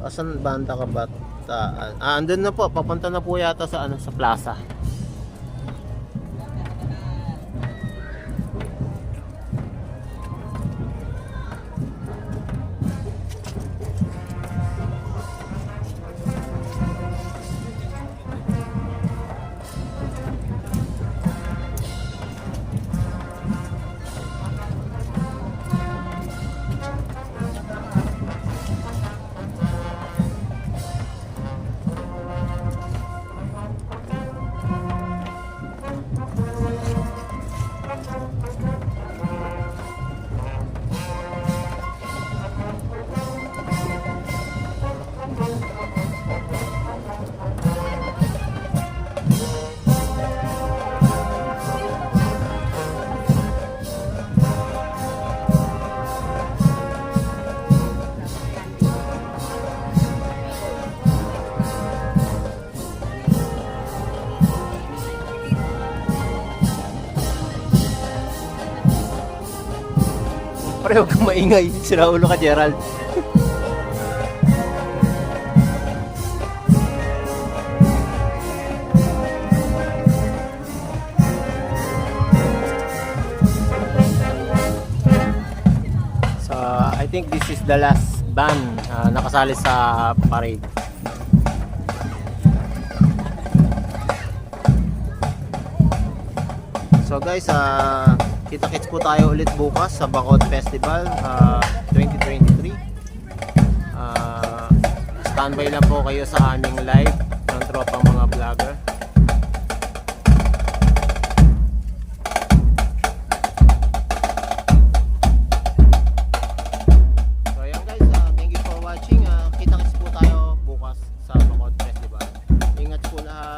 Asan Banda Kabataan? Andun na po, papunta na po yata sa sa plaza. Pareho kang maingay. Sira ulo ka, Gerald. So, I think this is the last band nakasali sa parade. So guys, kita-kits po tayo ulit bukas sa Bacolod Festival 2023. Standby lang po kayo sa aming live ng tropang mga vlogger. So ayan guys, thank you for watching. Kita-kits po tayo bukas sa Bacolod Festival. Ingat po lahat.